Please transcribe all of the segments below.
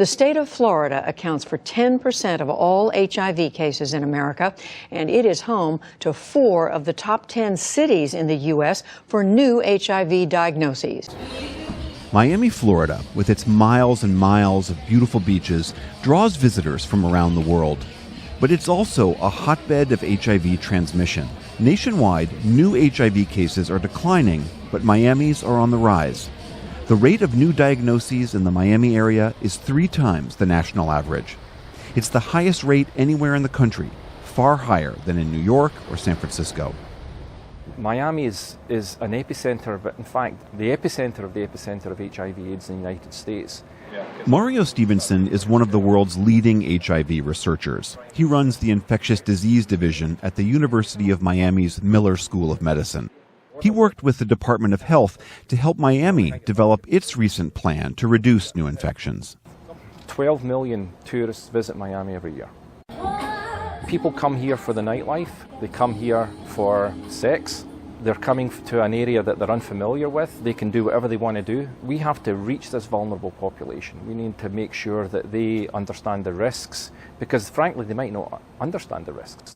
The state of Florida accounts for 10% of all HIV cases in America, and it is home to 4 of the top 10 cities in the U.S. for new HIV diagnoses. Miami, Florida, with its miles and miles of beautiful beaches, draws visitors from around the world. But it's also a hotbed of HIV transmission. Nationwide, new HIV cases are declining, but Miami's are on the rise. The rate of new diagnoses in the Miami area is 3 times the national average. It's the highest rate anywhere in the country, far higher than in New York or San Francisco. Miami is an epicenter, but in fact, the epicenter of HIV/AIDS in the United States. Mario Stevenson is one of the world's leading HIV researchers. He runs the infectious disease division at the University of Miami's Miller School of Medicine. He worked with the Department of Health to help Miami develop its recent plan to reduce new infections. 12 million tourists visit Miami every year. People come here for the nightlife, they come here for sex, they're coming to an area that they're unfamiliar with, they can do whatever they want to do. We have to reach this vulnerable population. We need to make sure that they understand the risks, because frankly they might not understand the risks.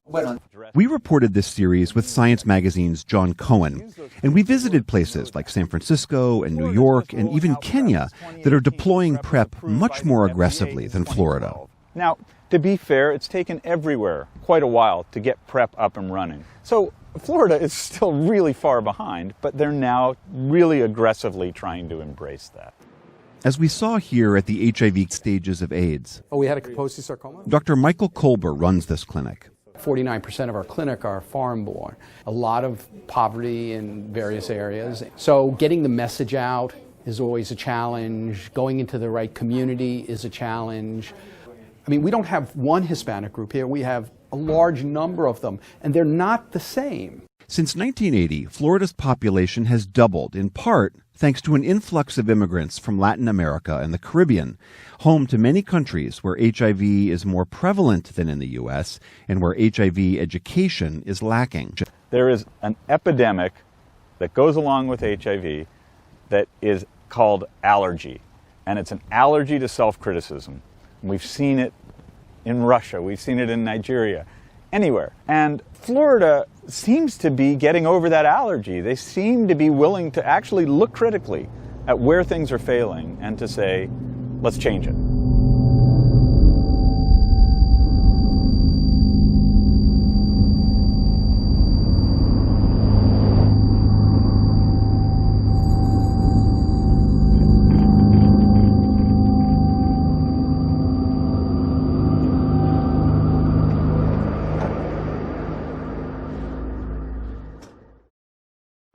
We reported this series with Science Magazine's John Cohen, and we visited places like San Francisco and New York and even Kenya that are deploying PrEP much more aggressively than Florida. Now, to be fair, it's taken everywhere quite a while to get PrEP up and running. So Florida is still really far behind, but they're now really aggressively trying to embrace that. As we saw here at the HIV stages of AIDS, we had a Kaposi sarcoma. Dr. Michael Kolber runs this clinic. 49% of our clinic are foreign-born. A lot of poverty in various areas. So getting the message out is always a challenge. Going into the right community is a challenge. I mean, we don't have one Hispanic group here. We have a large number of them, and they're not the same. Since 1980, Florida's population has doubled, in part thanks to an influx of immigrants from Latin America and the Caribbean, home to many countries where HIV is more prevalent than in the U.S. and where HIV education is lacking. There is an epidemic that goes along with HIV that is called allergy, and it's an allergy to self-criticism. We've seen it in Russia, we've seen it in Nigeria, anywhere. And Florida seems to be getting over that allergy. They seem to be willing to actually look critically at where things are failing and to say, let's change it.